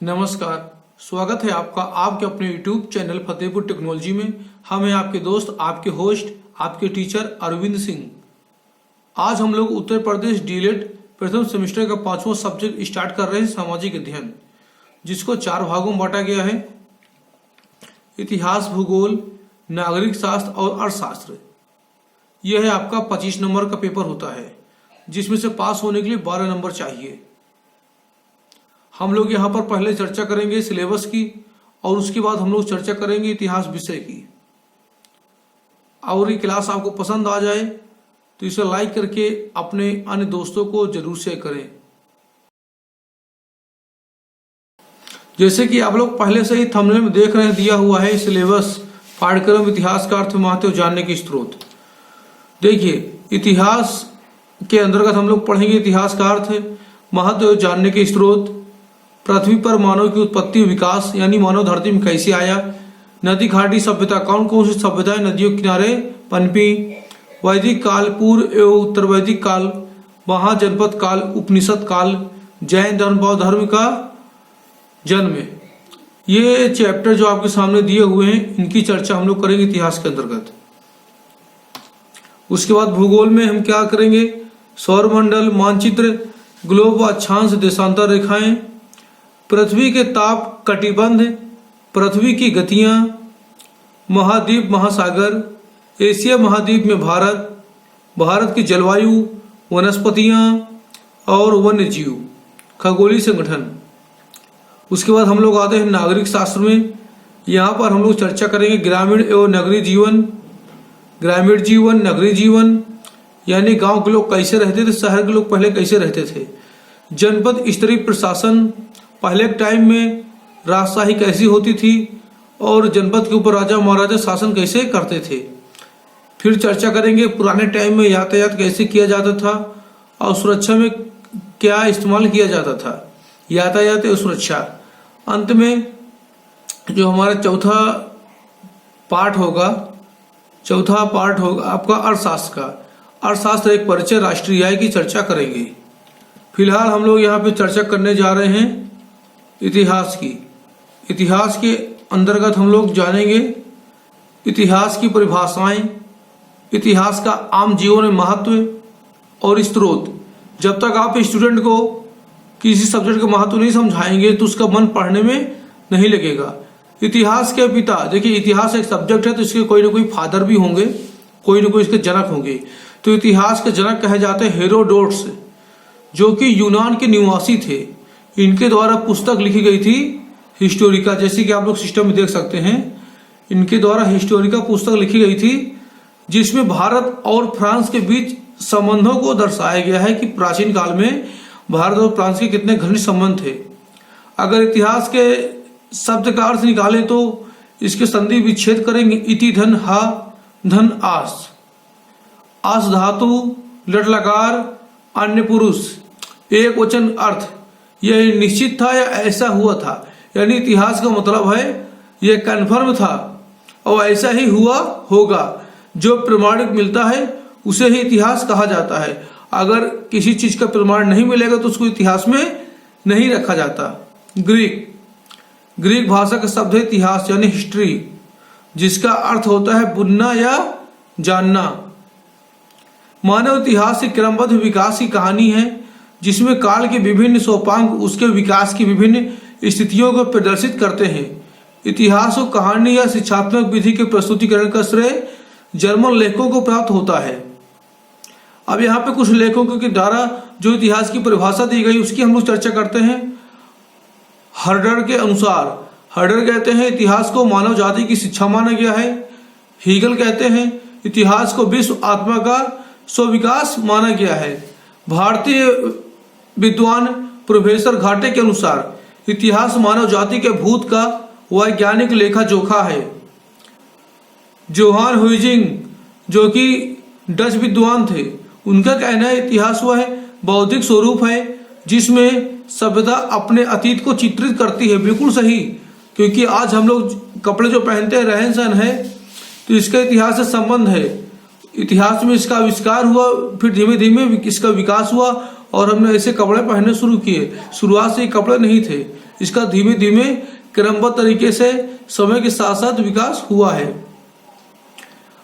नमस्कार, स्वागत है आपका आपके अपने YouTube चैनल फतेहपुर टेक्नोलॉजी में। हम हैं आपके दोस्त, आपके होस्ट, आपके टीचर अरविंद सिंह। आज हम लोग उत्तर प्रदेश डीएलएड प्रथम सेमेस्टर का 5वां सब्जेक्ट स्टार्ट कर रहे हैं, सामाजिक अध्ययन, जिसको 4 भागों में बांटा गया है। इतिहास, भूगोल, नागरिक शास्त्र और अर्थशास्त्र। यह है आपका 25 नंबर का पेपर होता है, जिसमें से पास होने के लिए 12 नंबर चाहिए। हम लोग यहाँ पर पहले चर्चा करेंगे सिलेबस की और उसके बाद हम लोग चर्चा करेंगे इतिहास विषय की। और ये क्लास आपको पसंद आ जाए तो इसे लाइक करके अपने अन्य दोस्तों को जरूर शेयर करें। जैसे कि आप लोग पहले से ही थंबनेल में देख रहे हैं, दिया हुआ है सिलेबस, पाठ्यक्रम इतिहास का अर्थ, महत्व, जानने के स्रोत। देखिए, इतिहास के अंतर्गत हम लोग पढ़ेंगे इतिहास का अर्थ, महत्व, जानने के स्रोत, पृथ्वी पर मानव की उत्पत्ति विकास, यानी मानव धरती में कैसे आया, नदी घाटी सभ्यता, कौन कौन सी सभ्यताएं नदियों के किनारे पनपी, वैदिक काल, पूर्व एवं उत्तर वैदिक काल, महाजनपद काल, उपनिषद काल, जैन धर्म, बौद्ध धर्म का जन्म। ये चैप्टर जो आपके सामने दिए हुए हैं, इनकी चर्चा हम लोग करेंगे इतिहास के अंतर्गत। उसके बाद भूगोल में हम क्या करेंगे, सौरमंडल, मानचित्र, ग्लोब, अक्षांश, देशांतर रेखाएं, पृथ्वी के ताप, कटिबंध, पृथ्वी की गतियां, महाद्वीप, महासागर, एशिया महाद्वीप में भारत, भारत की जलवायु, वनस्पतियां और वन्य जीव, खगोलीय संगठन। उसके बाद हम लोग आते हैं नागरिक शास्त्र में। यहाँ पर हम लोग चर्चा करेंगे ग्रामीण एवं नगरीय जीवन, ग्रामीण जीवन, नगरीय जीवन, यानी गांव के लोग कैसे रहते थे, शहर के लोग पहले कैसे रहते थे, जनपद स्तरीय प्रशासन, पहले के टाइम में राजशाही कैसी होती थी और जनपद के ऊपर राजा महाराजा शासन कैसे करते थे। फिर चर्चा करेंगे पुराने टाइम में यातायात कैसे किया जाता था और सुरक्षा में क्या इस्तेमाल किया जाता था, यातायात और सुरक्षा। अंत में जो हमारा चौथा पार्ट होगा आपका अर्थशास्त्र का। अर्थशास्त्र एक परिचय, राष्ट्रीय आय की चर्चा करेंगे। फिलहाल हम लोग यहाँ पे चर्चा करने जा रहे हैं इतिहास की। इतिहास के अंतर्गत हम लोग जानेंगे इतिहास की परिभाषाएं, इतिहास का आम जीवन में महत्व और स्रोत। जब तक आप स्टूडेंट को किसी सब्जेक्ट का महत्व नहीं समझाएंगे तो उसका मन पढ़ने में नहीं लगेगा। इतिहास के पिता, देखिए इतिहास एक सब्जेक्ट है तो इसके कोई ना कोई फादर भी होंगे, कोई ना कोई इसके जनक होंगे। तो इतिहास के जनक कहे जाते हैं हेरोडोटस, जो कि यूनान के निवासी थे। इनके द्वारा पुस्तक लिखी गई थी हिस्टोरिका, जैसे कि आप लोग सिस्टम में देख सकते हैं। इनके द्वारा हिस्टोरिका पुस्तक लिखी गई थी, जिसमें भारत और फ्रांस के बीच संबंधों को दर्शाया गया है कि प्राचीन काल में भारत और फ्रांस के कितने घनिष्ठ संबंध थे। अगर इतिहास के शब्द का अर्थ निकालें तो इसके संधि विच्छेद करेंगे। इति धन हा धन आस, आस धातु, लट लकार, अन्य पुरुष, एक वचन अर्थ। यह निश्चित था या ऐसा हुआ था, यानी इतिहास का मतलब है यह कन्फर्म था और ऐसा ही हुआ होगा। जो प्रमाणिक मिलता है उसे ही इतिहास कहा जाता है। अगर किसी चीज का प्रमाण नहीं मिलेगा तो उसको इतिहास में नहीं रखा जाता। ग्रीक भाषा का शब्द है इतिहास, यानी हिस्ट्री, जिसका अर्थ होता है बुनना या जानना। मानव इतिहास से क्रमबद्ध विकास की कहानी है, जिसमें काल के विभिन्न सोपांग उसके विकास की विभिन्न स्थितियों को प्रदर्शित करते हैं। इतिहास को कहानी या शिक्षात्मक विधि के प्रस्तुतिकरण का श्रेय जर्मन लेखकों को प्राप्त होता है। अब यहाँ पे कुछ लेखकों के द्वारा जो इतिहास की परिभाषा दी गई उसकी हम लोग चर्चा करते हैं। हर्डर के अनुसार, हर्डर कहते हैं इतिहास को मानव जाति की शिक्षा माना गया है। हीगल कहते हैं इतिहास को विश्व आत्मा का स्वविकास माना गया है। भारतीय विद्वान प्रोफेसर घाटे के अनुसार इतिहास मानव जाति के भूत का वैज्ञानिक लेखा जोखा है। जोहान हुइजिंग, जो कि डच विद्वान थे, उनका कहना है इतिहास वह बौद्धिक स्वरूप है जिसमें सभ्यता अपने अतीत को चित्रित करती है। बिल्कुल सही, क्योंकि आज हम लोग कपड़े जो पहनते हैं, रहन सहन है, तो इसका इतिहास से संबंध है। इतिहास में इसका आविष्कार हुआ, फिर धीमे धीमे इसका विकास हुआ और हमने ऐसे कपड़े पहनने शुरू किए। शुरुआत से ये कपड़े नहीं थे, इसका धीमे धीमे क्रमबद्ध तरीके से समय के साथ साथ विकास हुआ है।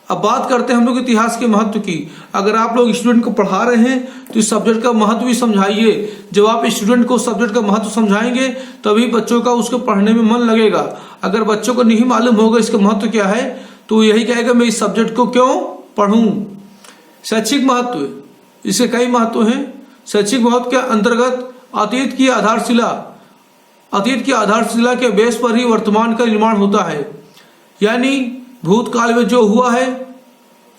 अब बात करते हैं हम लोग इतिहास के महत्व की। अगर आप लोग स्टूडेंट को पढ़ा रहे हैं तो इस सब्जेक्ट का महत्व भी समझाइए। जब आप स्टूडेंट को सब्जेक्ट का महत्व समझाएंगे तभी बच्चों का उसको पढ़ने में मन लगेगा। अगर बच्चों को नहीं मालूम होगा इसका महत्व क्या है तो यही कहेगा मैं इस सब्जेक्ट को क्यों पढ़ूं। शैक्षिक महत्व, इसके कई महत्व हैं। शैक्षिक महत्व के अंतर्गत अतीत की आधारशिला के बेस पर ही वर्तमान का निर्माण होता है। यानी भूतकाल में जो हुआ है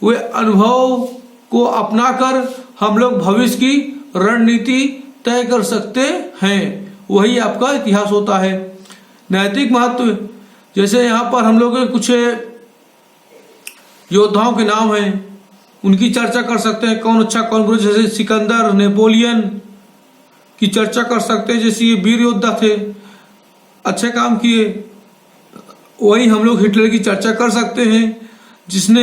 वे अनुभव को अपनाकर हम लोग भविष्य की रणनीति तय कर सकते हैं, वही आपका इतिहास होता है। नैतिक महत्व, जैसे यहाँ पर हम लोग कुछ योद्धाओं के नाम हैं, उनकी चर्चा कर सकते हैं, कौन अच्छा कौन बुरा। जैसे सिकंदर, नेपोलियन की चर्चा कर सकते हैं, जैसे ये वीर योद्धा थे, अच्छे काम किए। वही हम लोग हिटलर की चर्चा कर सकते हैं, जिसने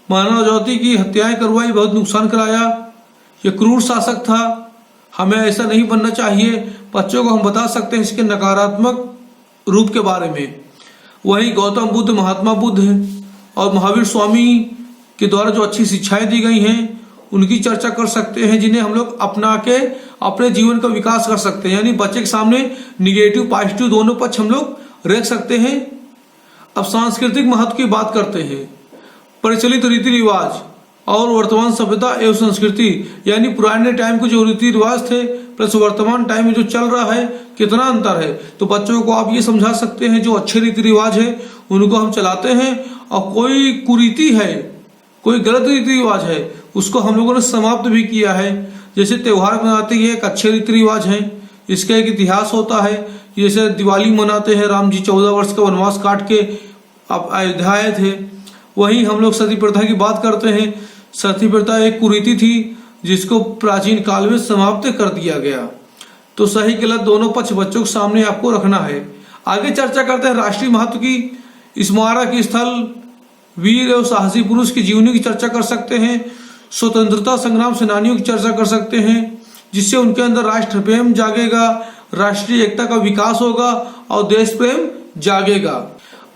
मानव जाति की हत्याएं करवाई, बहुत नुकसान कराया। ये क्रूर शासक था, हमें ऐसा नहीं बनना चाहिए। बच्चों को हम बता सकते हैं इसके नकारात्मक रूप के बारे में। वही गौतम बुद्ध, महात्मा बुद्ध और महावीर स्वामी के द्वारा जो अच्छी शिक्षाएं दी गई हैं उनकी चर्चा कर सकते हैं, जिन्हें हम लोग अपना के अपने जीवन का विकास कर सकते हैं। यानी बच्चे के सामने निगेटिव पॉजिटिव दोनों पक्ष हम लोग रख सकते हैं। अब सांस्कृतिक महत्व की बात करते हैं। प्रचलित रीति रिवाज और वर्तमान सभ्यता एवं संस्कृति, यानी पुराने टाइम के जो रीति रिवाज थे प्लस वर्तमान टाइम में जो चल रहा है कितना अंतर है। तो बच्चों को आप ये समझा सकते हैं जो अच्छे रीति रिवाज है उनको हम चलाते हैं, और कोई कुरीति है, कोई गलत रीति रिवाज है उसको हम लोगों ने समाप्त भी किया है। जैसे त्योहार मनाते हैं, एक अच्छे रीति रिवाज हैं, इसका एक इतिहास होता है। जैसे दिवाली मनाते हैं, राम जी 14 वर्ष का वनवास काट के अब अयोध्या आए थे। वहीं हम लोग सती प्रथा की बात करते हैं। सती प्रथा एक कुरीति थी जिसको प्राचीन काल में समाप्त कर दिया गया। तो सही गलत दोनों पक्ष बच्चों के सामने आपको रखना है। आगे चर्चा करते हैं राष्ट्रीय महत्व की। स्मारक स्थल, वीर एवं साहसी पुरुष की जीवनी की चर्चा कर सकते हैं। स्वतंत्रता संग्राम सेनानियों की चर्चा कर सकते हैं, जिससे उनके अंदर राष्ट्र प्रेम जागेगा, राष्ट्रीय एकता का विकास होगा और देश प्रेम जागेगा।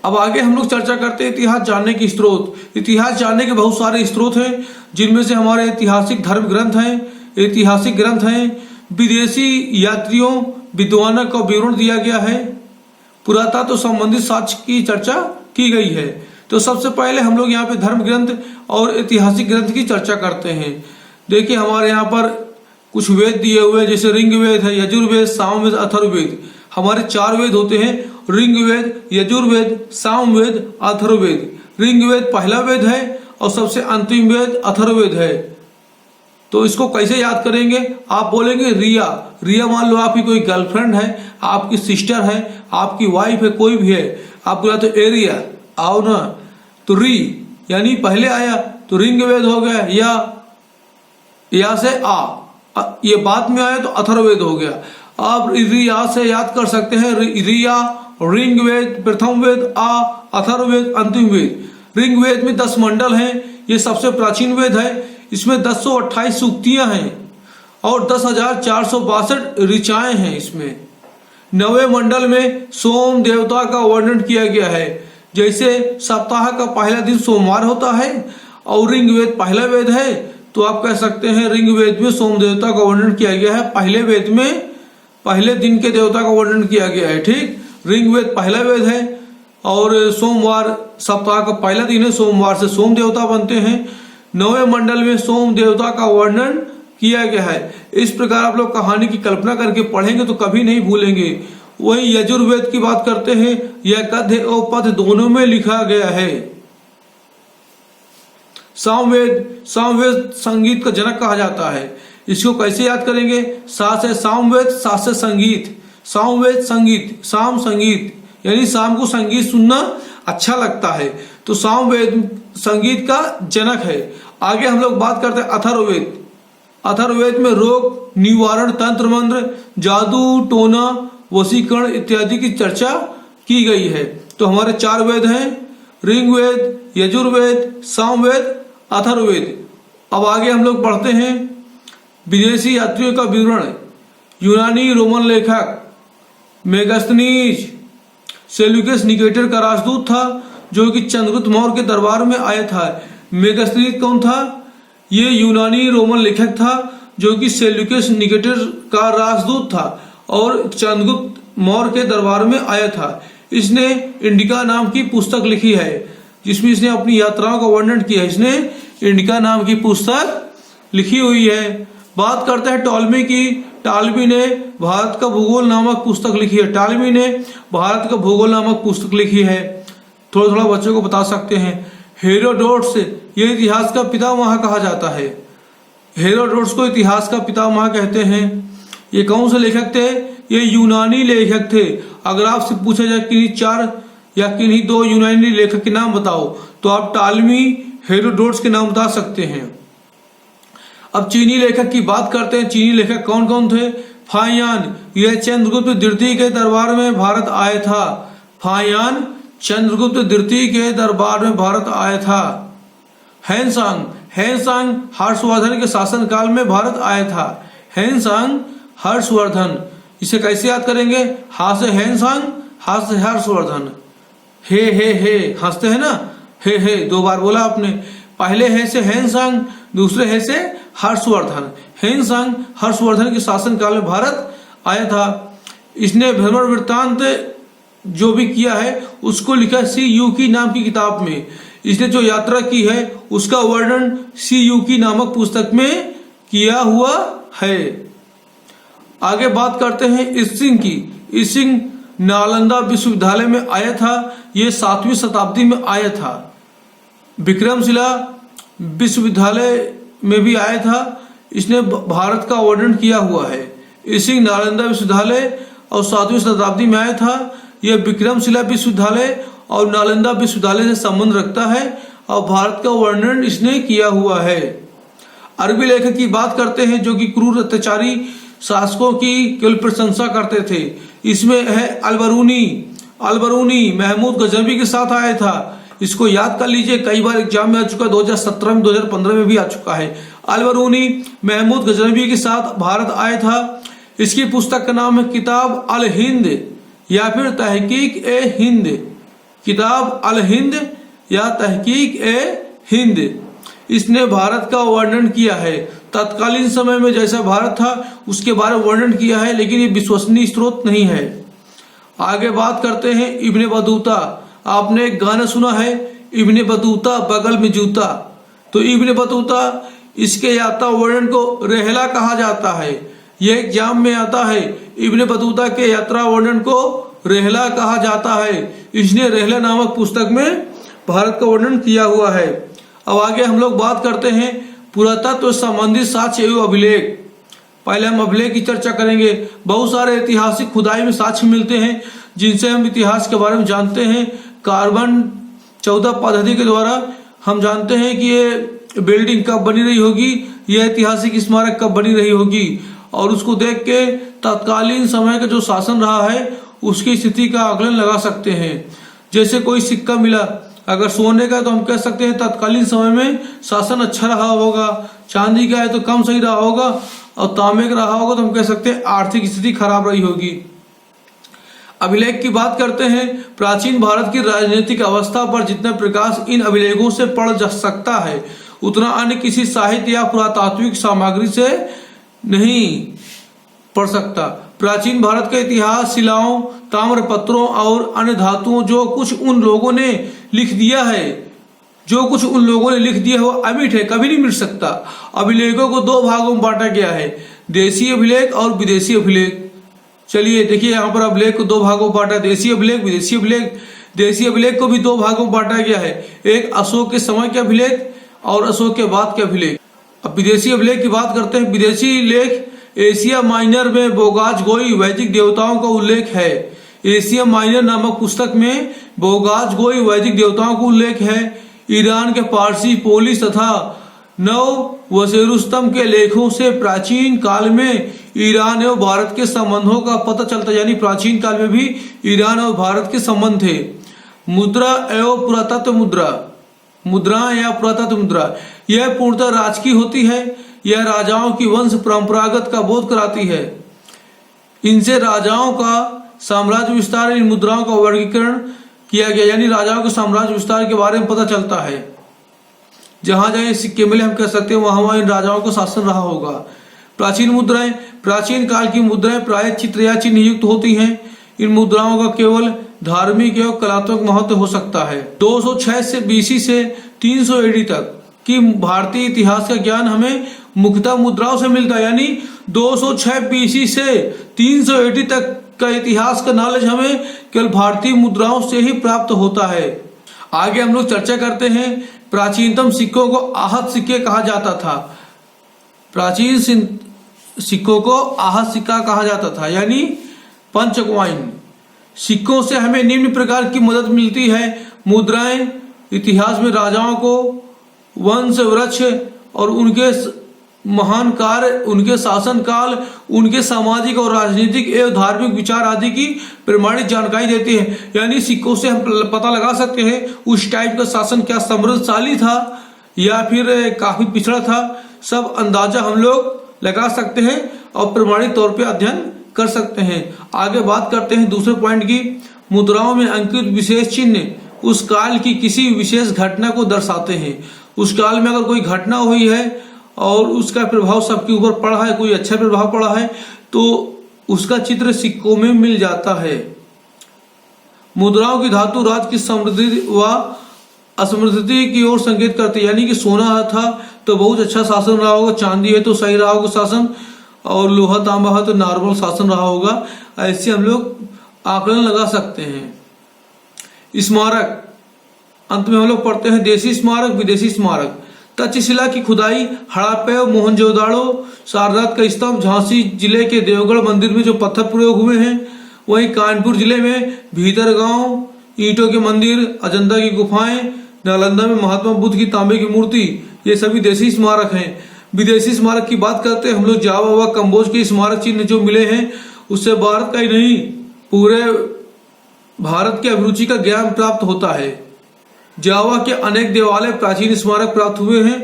अब आगे हम लोग चर्चा करते हैं इतिहास जानने के स्रोत। इतिहास जानने के बहुत सारे स्रोत हैं, जिनमें से हमारे ऐतिहासिक धर्म ग्रंथ हैं, ऐतिहासिक ग्रंथ हैं, विदेशी यात्रियों विद्वानों का विवरण दिया गया है, पुरातत्व संबंधित साक्ष्य की चर्चा की गई है। तो सबसे पहले हम लोग यहाँ पे धर्म ग्रंथ और ऐतिहासिक ग्रंथ की चर्चा करते हैं। देखिए हमारे यहाँ पर कुछ वेद दिए हुए हैं, जैसे ऋग्वेद है, यजुर्वेद, सामवेद, अथर्ववेद। हमारे 4 वेद होते हैं, ऋग्वेद, यजुर्वेद, सामवेद, अथर्ववेद। ऋग्वेद पहला वेद है और सबसे अंतिम वेद अथर्ववेद है। तो इसको कैसे याद करेंगे? आप बोलेंगे रिया। रिया मान लो आपकी कोई गर्लफ्रेंड है, आपकी सिस्टर है, आपकी वाइफ है, कोई भी है। आप बोला तो एरिया आओ ना, तो री यानी पहले आया तो ऋग्वेद हो गया, या से आ ये बाद में आया तो अथर्ववेद हो गया। आप रिया से याद कर सकते हैं, रिया, ऋग्वेद प्रथम वेद, आ अथर्ववेद अंतिम वेद। ऋग्वेद में 10 मंडल हैं, ये सबसे प्राचीन वेद है। इसमें 1028 सूक्तियां हैं और 10,462 ऋचाएं हैं। इसमें 9वें मंडल में सोम देवता का वर्णन किया गया है। जैसे सप्ताह का पहला दिन सोमवार होता है और ऋग्वेद पहला वेद है, तो आप कह सकते हैं ऋग्वेद में सोम देवता का वर्णन किया गया है। पहले वेद में पहले दिन के देवता का वर्णन किया गया है। ठीक, ऋग्वेद पहला वेद है और सोमवार सप्ताह का पहला दिन है, सोमवार से सोम देवता बनते हैं। 9वें मंडल में सोम देवता का वर्णन किया गया है। इस प्रकार आप लोग कहानी की कल्पना करके पढ़ेंगे तो कभी नहीं भूलेंगे। वही यजुर्वेद की बात करते हैं, यह गद्य और पद्य दोनों में लिखा गया है। सामवेद संगीत का जनक कहा जाता है। इसको कैसे याद करेंगे? सा से सामवेद, सा से संगीत, सामवेद संगीत, साम संगीत, यानी शाम को संगीत सुनना अच्छा लगता है, तो सामवेद संगीत का जनक है। आगे हम लोग बात करते हैं अथर्ववेद। अथर्ववेद में रोग निवारण, तंत्र मंत्र, जादू टोना, वशीकरण इत्यादि की चर्चा की गई है। तो हमारे 4 वेद हैं, ऋग्वेद, यजुर्वेद, सामवेद, अथर्ववेद। अब आगे हम लोग पढ़ते हैं विदेशी यात्रियों का विवरण। यूनानी रोमन लेखक मेगास्थनीज सेल्यूकस निकेटर का राजदूत था जो कि चंद्रगुप्त मौर्य के दरबार में आया था। मेगास्थनीज कौन था? ये यूनानी रोमन लेखक था जो कि सेल्यूकस निकेटर का राजदूत था और चंद्रगुप्त मौर्य के दरबार में आया था। इसने इंडिका नाम की पुस्तक लिखी है जिसमें इसने अपनी यात्राओं का वर्णन किया। इसने इंडिका नाम की पुस्तक लिखी हुई है। बात करते हैं टॉलमी की। टॉलमी ने भारत का भूगोल नामक पुस्तक लिखी है। टॉलमी ने भारत का भूगोल नामक पुस्तक लिखी है। थोड़ा थोड़ा बच्चों को बता सकते हैं। हेरोडोटस ये इतिहास का पितामह कहा जाता है। हेरोडोटस को इतिहास का पितामह कहते हैं। ये कौन से लेखक थे? ये यूनानी लेखक थे। अगर आपसे पूछा जाए किन्हीं 4 या किन्हीं 2 यूनानी लेखक के नाम बताओ तो आप टॉलमी, हेरोडोटस के नाम बता सकते हैं। अब चीनी लेखक की बात करते हैं। चीनी लेखक कौन कौन थे? फाहियान, यह चंद्रगुप्त द्वितीय के दरबार में भारत आया था। फाहियान चंद्रगुप्त द्वितीय के दरबार में भारत आया था। हैनसांग, हैनसांग हर्षवर्धन के शासनकाल में भारत आया था। हैनसांग हर्षवर्धन, इसे कैसे याद करेंगे? हा से हैनसांग, हा से हर्षवर्धन। हे हंसते हैं ना, हे 2 बार बोला आपने। पहले है से हैनसांग, दूसरे है से हर्षवर्धन। हैनसांग हर्षवर्धन के शासनकाल में भारत आया था। इसने भ्रमण वृत्तांत जो भी किया है उसको लिखा सीयूकी नाम की किताब में। इसने जो यात्रा की है उसका वर्णन सीयूकी नामक पुस्तक में किया हुआ है। आगे बात करते हैं इसिंग की। इसिंग नालंदा विश्वविद्यालय में आया था। ये 7वीं शताब्दी में आया था। विक्रमशिला विश्वविद्यालय में भी आया था। इसने भारत का वर्णन किया हुआ है। इसिंग नालंदा विश्वविद्यालय और 7वीं शताब्दी में आया था। यह विक्रमशिला विश्वविद्यालय और नालंदा विश्वविद्यालय से संबंध रखता है और भारत का वर्णन इसने किया हुआ है। अरबी लेखक की बात करते हैं जो कि क्रूर अत्याचारी शासकों की केवल प्रशंसा करते थे। इसमें है अलबरूनी। अलबरूनी महमूद गजनवी के साथ आया था। इसको याद कर लीजिए, कई बार एग्जाम में आ चुका है। 2017 में, 2015 में भी आ चुका है। अलबरूनी महमूद गजनवी के साथ भारत आया था। इसकी पुस्तक का नाम है किताब अल हिंद या फिर तहकीक ए हिंद। किताब अल हिंद या तहकीक ए हिंद। इसने भारत का वर्णन किया है। तत्कालीन समय में जैसा भारत था उसके बारे में वर्णन किया है, लेकिन ये विश्वसनीय स्रोत नहीं है। आगे बात करते हैं इब्ने बतूता। आपने एक गाना सुना है, इब्ने बतूता बगल में जूता। तो इब्ने बतूता, इसके यात्रा वर्णन को रेहला कहा जाता है। यह एग्जाम में आता है। इब्ने बतूता के यात्रा वर्णन को रेहला कहा जाता है। इसने रेहला नामक पुस्तक में भारत का वर्णन किया हुआ है। अब आगे हम लोग बात करते हैं पुरातत्व संबंधित साक्ष्य एवं अभिलेख। पहले हम अभिलेख की चर्चा करेंगे। बहुत सारे ऐतिहासिक खुदाई में साक्ष्य मिलते हैं जिनसे हम इतिहास के बारे में जानते हैं। कार्बन 14 पद्धति के द्वारा हम जानते हैं कि ये बिल्डिंग कब बनी रही होगी, यह ऐतिहासिक स्मारक कब बनी रही होगी, और उसको देख के तत्कालीन समय का जो शासन रहा है उसकी स्थिति का आकलन लगा सकते हैं। जैसे कोई सिक्का मिला, अगर सोने का तो हम कह सकते हैं तत्कालीन समय में शासन अच्छा रहा होगा। चांदी का है तो कम सही रहा होगा, और तांबे का रहा होगा तो हम कह सकते हैं आर्थिक स्थिति खराब रही होगी। अभिलेख की बात करते हैं। प्राचीन भारत की राजनीतिक अवस्था पर जितना प्रकाश इन अभिलेखों से पड़ जा सकता है उतना अन्य किसी साहित्य या पुरातात्विक सामग्री से नहीं पढ़ सकता। प्राचीन भारत का इतिहास शिलाओं, ताम्र पत्रों और अन्य धातुओं जो कुछ उन लोगों ने लिख दिया है वो अमिट है, कभी नहीं मिट सकता। अभिलेखों को 2 भागों में बांटा गया है, देशी अभिलेख और विदेशी अभिलेख। चलिए देखिए, यहाँ पर अभिलेख को 2 भागों में बांटा, देशी अभिलेख, विदेशी अभिलेख। देशी अभिलेख को भी 2 भागों में बांटा गया है, एक अशोक के समय के अभिलेख और अशोक के बाद के अभिलेख। अब विदेशी अभिलेख की बात करते हैं। विदेशी लेख एशिया माइनर में बोगाज गोई वैदिक देवताओं का उल्लेख है। एशिया माइनर नामक पुस्तक में बोगाज गोई वैदिक देवताओं का उल्लेख है। ईरान के पारसी, पोलिस तथा नववसेरुस्तम के लेखों से प्राचीन काल में ईरान एवं भारत के संबंधों का पता चलता, यानी प्राचीन काल में भी ईरान और भारत के संबंध थे। मुद्रा एवं पुरातत्व मुद्रा, मुद्राएं या पुरातत्व मुद्रा, यह पूर्णतः राजकीय होती है। यह राजाओं की वंश परंपरागत का बोध कराती है। इनसे राजाओं का साम्राज्य विस्तार, इन मुद्राओं का वर्गीकरण किया गया, यानी राजाओं के साम्राज्य विस्तार के बारे में पता चलता है। जहां जहां सिक्के मिले हम कह सकते हैं वहां वहां इन राजाओं का शासन रहा होगा। प्राचीन मुद्राएं, प्राचीन काल की मुद्राएं प्राय चित्र या चिन्ह युक्त होती हैं। इन मुद्राओं का केवल धार्मिक एवं कलात्मक महत्व हो सकता है। 206 से BC से 300 AD तक की भारतीय इतिहास का ज्ञान हमें मुख्यतः मुद्राओं से मिलता है, यानी 206 BC से 300 AD तक का इतिहास का नॉलेज हमें केवल भारतीय मुद्राओं से ही प्राप्त होता है। आगे हम लोग चर्चा करते हैं, प्राचीनतम सिक्कों को आहत सिक्के कहा जाता था। प्राचीन सिक्कों को आहत सिक्का कहा जाता था, यानी पंच कॉइन। सिक्कों से हमें निम्न प्रकार की मदद मिलती है। मुद्राएं इतिहास में राजाओं को वंश वृक्ष और उनके महान कार्य, उनके शासन काल, उनके सामाजिक और राजनीतिक एवं धार्मिक विचार आदि की प्रमाणित जानकारी देती है। यानी सिक्कों से हम पता लगा सकते हैं उस टाइप का शासन क्या समृद्धशाली था या फिर काफी पिछड़ा था। सब अंदाजा हम लोग लगा सकते हैं और प्रमाणित तौर पे अध्ययन कर सकते हैं। आगे बात करते हैं दूसरे पॉइंट की। मुद्राओं में अंकित विशेष चिन्ह उस काल की किसी विशेष घटना को दर्शाते हैं। उस काल में अगर कोई घटना हुई है और उसका प्रभाव सबके ऊपर पड़ा है, कोई अच्छा प्रभाव पड़ा है, तो उसका चित्र सिक्कों में मिल जाता है। मुद्राओं की धातु राज्य की समृद्धि व असमृद्धि की ओर संकेत करती है, यानी कि सोना था तो बहुत अच्छा शासन रहा होगा, चांदी है तो सही रहा होगा शासन, और लोहा तांबा है तो नॉर्मल शासन रहा होगा। ऐसे हम लोग आकलन लगा सकते हैं। स्मारक, अंत में हम लोग पढ़ते हैं देशी स्मारक, विदेशी स्मारक। तक्षशिला की खुदाई, हड़प्पा, मोहनजोदाड़ो, सारनाथ का स्तंभ, झांसी जिले के देवगढ़ मंदिर में जो पत्थर प्रयोग हुए हैं, वहीं कानपुर जिले में भीतरगांव ईंटों के मंदिर, अजंता की गुफाएं, नालंदा में महात्मा बुद्ध की तांबे की मूर्ति, ये सभी देशी स्मारक हैं। विदेशी स्मारक की बात करते हैं हम लोग, जावा व कंबोज के स्मारक चिन्ह जो मिले हैं उससे भारत का ही नहीं पूरे भारत की अभिरुचि का ज्ञान प्राप्त होता है। जावा के अनेक देवालय प्राचीन स्मारक प्राप्त हुए हैं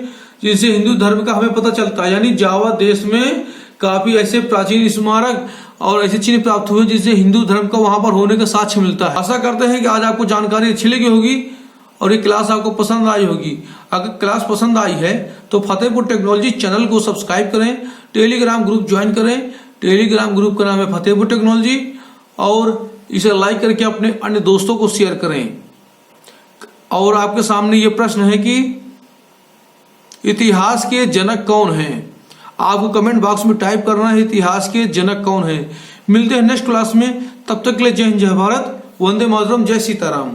जिनसे हिंदू धर्म का हमें पता चलता है, यानी जावा देश में काफी ऐसे प्राचीन स्मारक और ऐसे चिन्ह प्राप्त हुए जिससे हिंदू धर्म का वहां पर होने का साक्ष्य मिलता है। आशा करते हैं कि आज आपको जानकारी अच्छी लगी होगी और ये क्लास आपको पसंद आई होगी। अगर क्लास पसंद आई है तो फतेहपुर टेक्नोलॉजी चैनल को सब्सक्राइब करें, टेलीग्राम ग्रुप ज्वाइन करें। टेलीग्राम ग्रुप का नाम है फतेहपुर टेक्नोलॉजी, और इसे लाइक करके अपने अन्य दोस्तों को शेयर करें। और आपके सामने ये प्रश्न है कि इतिहास के जनक कौन हैं? आपको कमेंट बॉक्स में टाइप करना है इतिहास के जनक कौन हैं। मिलते हैं नेक्स्ट क्लास में, तब तक के लिए जय हिंद, जय भारत, वंदे मातरम, जय सीताराम।